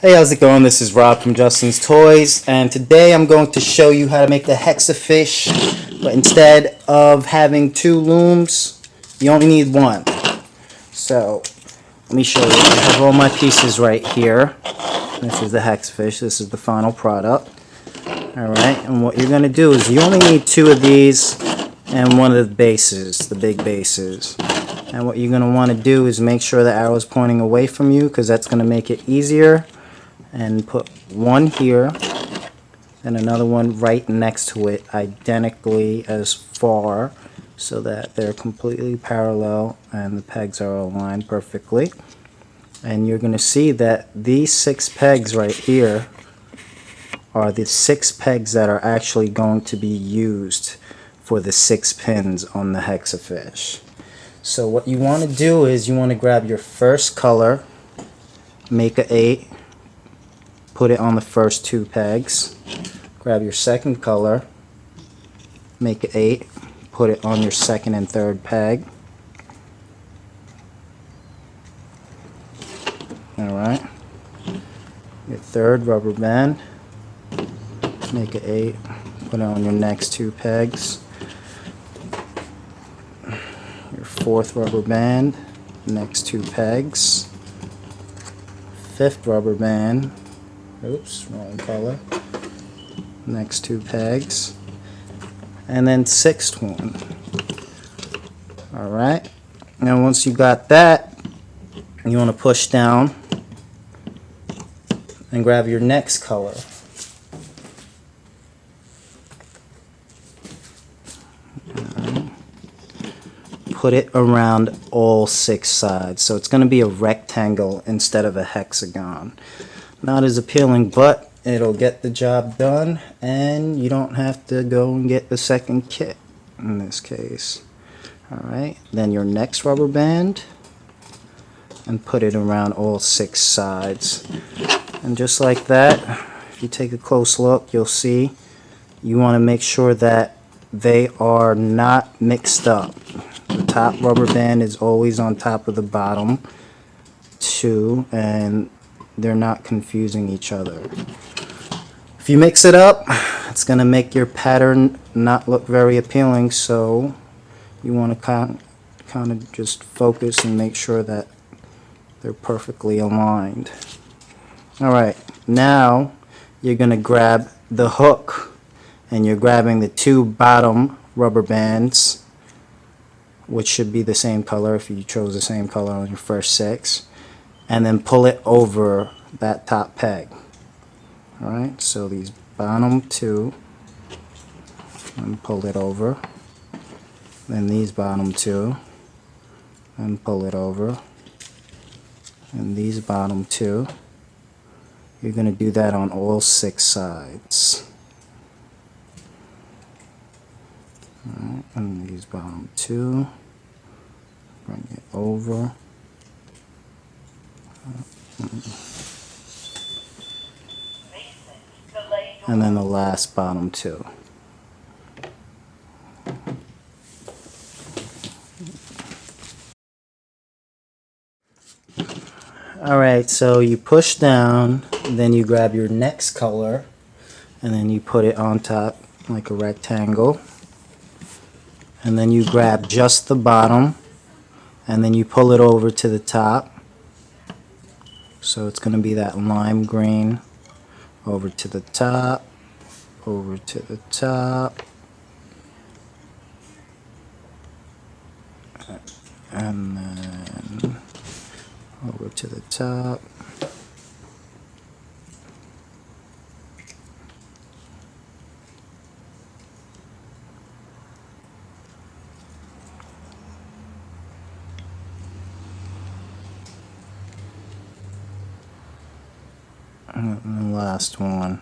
Hey, how's it going? This is Rob from Justin's Toys, and today I'm going to show you how to make the hexafish, but instead of having two looms, you only need one. So, let me show you. I have all my pieces right here. This is the hexafish. This is the final product. Alright, and what you're going to do is you only need two of these and one of the bases, the big bases. And what you're going to want to do is make sure the arrow is pointing away from you, because that's going to make it easier. And put one here and another one right next to it, identically as far, so that they're completely parallel and the pegs are aligned perfectly. And you're going to see that these 6 pegs right here are the 6 pegs that are actually going to be used for the 6 pins on the hexafish. So what you want to do is you want to grab your first color, make an 8, put it on the first 2 pegs. Grab your second color, make an 8, put it on your second and third peg. Alright. Your third rubber band, make an 8, put it on your next 2 pegs. Your fourth rubber band, next 2 pegs. Fifth rubber band, oops, wrong color, next 2 pegs, and then 6th one. Alright, now once you got that, you want to push down and grab your next color. Put it around all 6 sides, so it's going to be a rectangle instead of a hexagon. Not as appealing, but it'll get the job done, and you don't have to go and get the second kit in this case. Alright, then your next rubber band, and put it around all 6 sides. And just like that, if you take a close look, you'll see you want to make sure that they are not mixed up. The top rubber band is always on top of the bottom 2, and they're not confusing each other. If you mix it up, it's going to make your pattern not look very appealing, so you want to kind of just focus and make sure that they're perfectly aligned. Alright, now you're going to grab the hook, and you're grabbing the 2 bottom rubber bands, which should be the same color if you chose the same color on your first 6, and then pull it over that top peg. Alright, so these bottom 2, and pull it over, then these bottom 2, and pull it over, and these bottom 2. You're going to do that on all 6 sides. Alright, and these bottom 2, bring it over, and then the last bottom 2. Alright, so you push down, then you grab your next color, and then you put it on top like a rectangle. And then you grab just the bottom, and then you pull it over to the top. So it's going to be that lime green, over to the top, over to the top, and then over to the top. And the last one.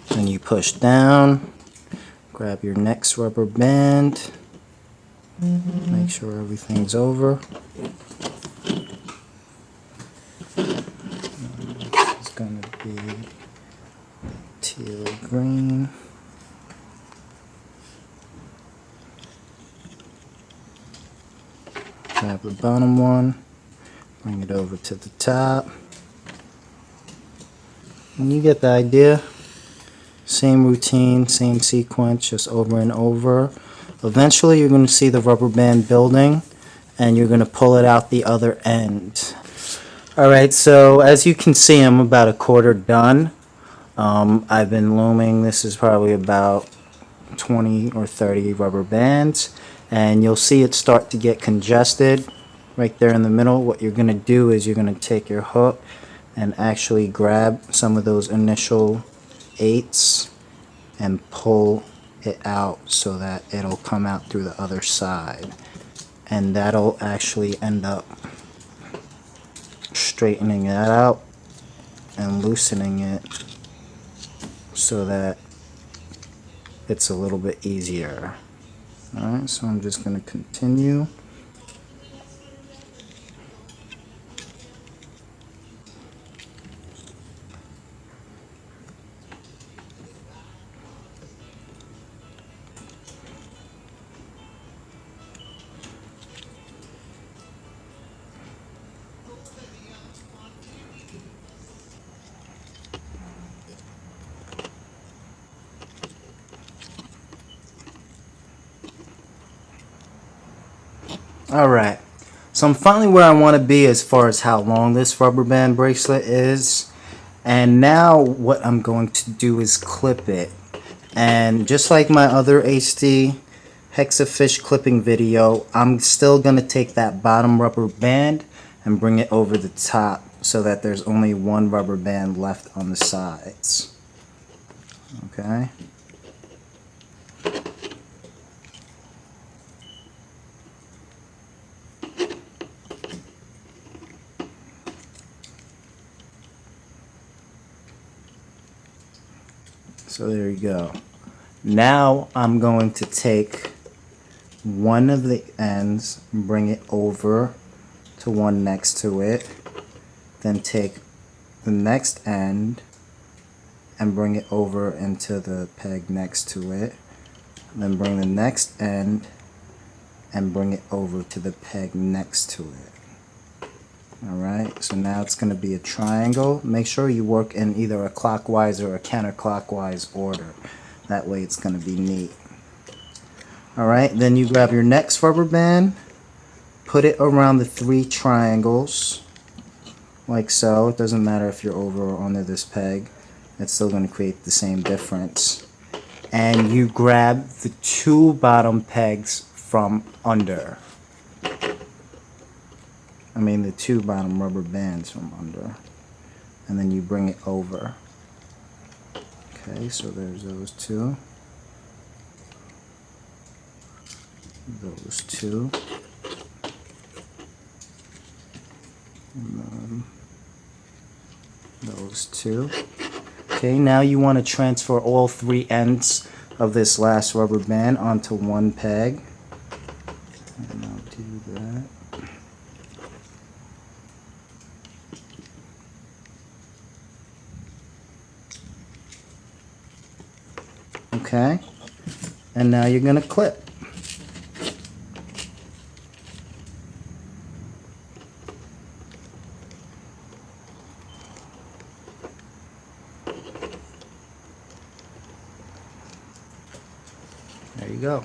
Then you push down, grab your next rubber band, make sure everything's over. It's going to be teal green. Grab the bottom one, bring it over to the top. And you get the idea. Same routine, same sequence, just over and over. Eventually you're going to see the rubber band building, and you're going to pull it out the other end. Alright, so as you can see, I'm about a quarter done. I've been looming. This is probably about 20 or 30 rubber bands, and you'll see it start to get congested right there in the middle. What you're going to do is you're going to take your hook and actually grab some of those initial 8s and pull it out so that it'll come out through the other side, and that'll actually end up straightening that out and loosening it so that it's a little bit easier. Alright, so I'm just going to continue. Alright, so I'm finally where I want to be as far as how long this rubber band bracelet is. And now what I'm going to do is clip it. And just like my other HD hexafish clipping video, I'm still going to take that bottom rubber band and bring it over the top so that there's only one rubber band left on the sides. Okay. So there you go. Now I'm going to take one of the ends and bring it over to one next to it. Then take the next end and bring it over into the peg next to it. Then bring the next end and bring it over to the peg next to it. Alright, so now it's going to be a triangle. Make sure you work in either a clockwise or a counterclockwise order. That way it's going to be neat. Alright, then you grab your next rubber band, put it around the 3 triangles, like so. It doesn't matter if you're over or under this peg. It's still going to create the same difference. And you grab the 2 bottom pegs from under. The 2 bottom rubber bands from under, and then you bring it over. Okay, so there's those 2, those 2, and then those 2. Okay, now you want to transfer all 3 ends of this last rubber band onto one peg, and I'll do that. Okay, and now you're going to clip. There you go.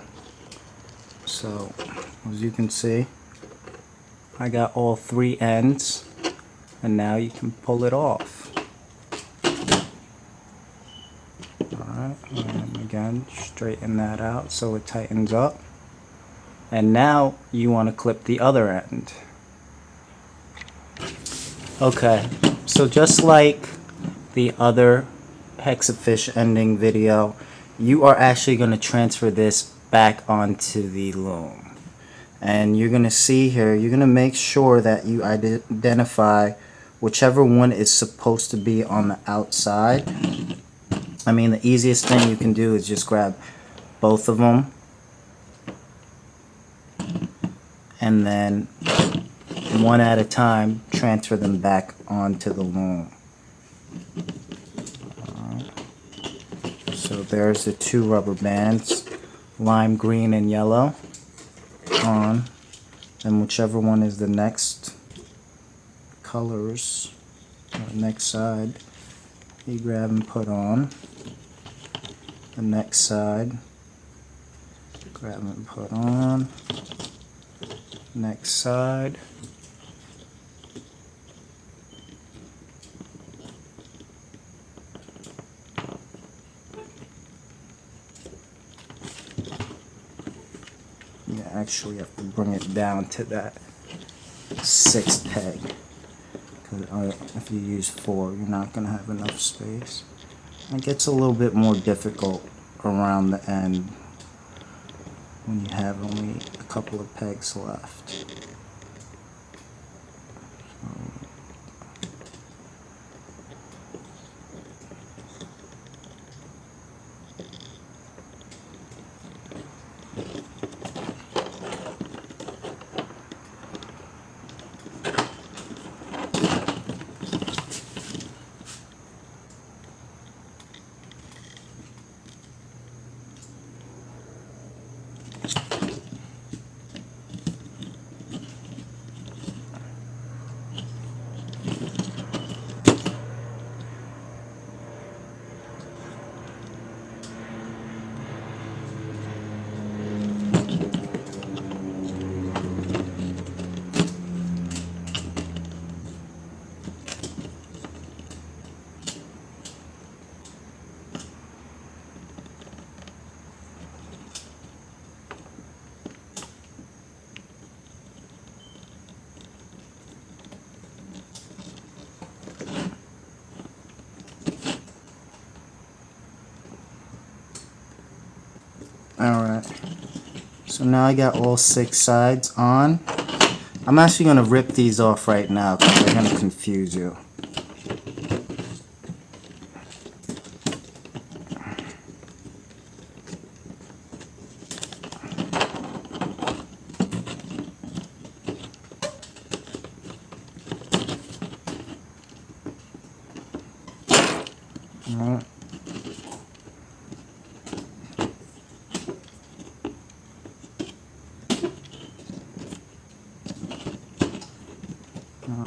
So, as you can see, I got all 3 ends, and now you can pull it off. Alright, and again, straighten that out so it tightens up. And now you want to clip the other end. Okay, so just like the other hexafish ending video, you are actually going to transfer this back onto the loom. And you're going to see here, you're going to make sure that you identify whichever one is supposed to be on the outside. The easiest thing you can do is just grab both of them and then one at a time transfer them back onto the loom. So there's the 2 rubber bands, lime green and yellow on, and whichever one is the next colors, or next side, you grab and put on. The next side, grab and put on. Next side. You actually have to bring it down to that 6th peg. Because if you use 4, you're not going to have enough space. It gets a little bit more difficult around the end when you have only a couple of pegs left. Alright, so now I got all 6 sides on. I'm actually going to rip these off right now because they're going to confuse you. Alright.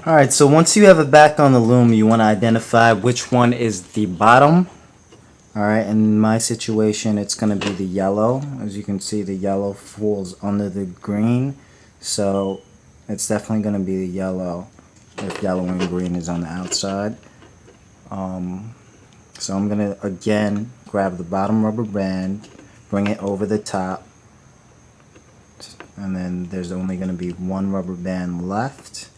Alright, so once you have it back on the loom, you want to identify which one is the bottom. Alright, in my situation, it's going to be the yellow. As you can see, the yellow falls under the green. So it's definitely going to be the yellow if yellow and green is on the outside. So I'm going to, again, grab the bottom rubber band, bring it over the top. And then there's only going to be one rubber band left.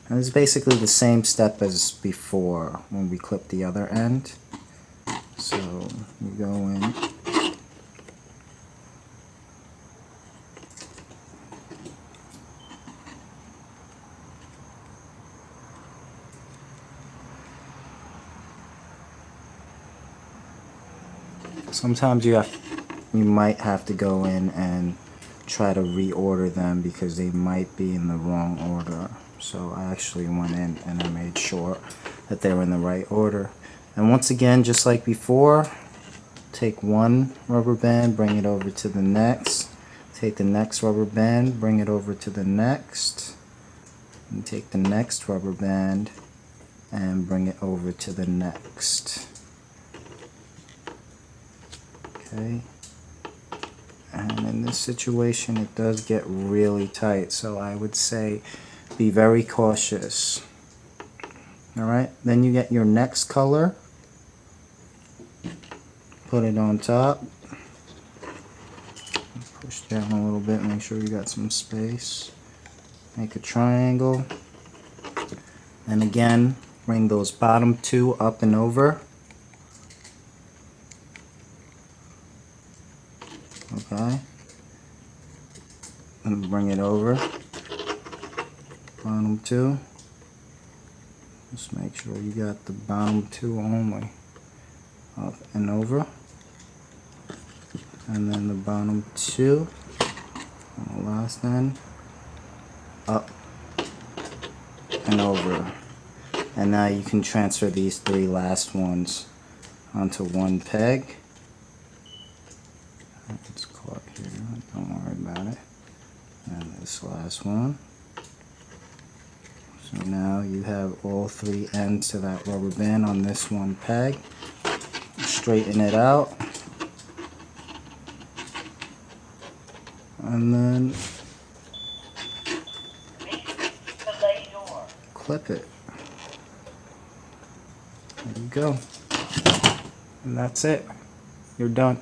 And it's basically the same step as before when we clip the other end. So you go in. Sometimes you might have to go in and try to reorder them because they might be in the wrong order. So I actually went in and I made sure that they were in the right order. And once again, just like before, take one rubber band, bring it over to the next. Take the next rubber band, bring it over to the next. And take the next rubber band and bring it over to the next. Okay. And in this situation, it does get really tight, so I would say be very cautious. Alright, then you get your next color, put it on top, push down a little bit, make sure you got some space, make a triangle, and again, bring those bottom 2 up and over. Okay, and bring it over, bottom 2, just make sure you got the bottom 2 only, up and over, and then the bottom 2 on the last end, up and over. And now you can transfer these 3 last ones onto one peg. It's caught here, don't worry about it. And this last one, So now you have all three ends to that rubber band on this one peg. Straighten it out. And then clip it. There you go. And that's it. You're done.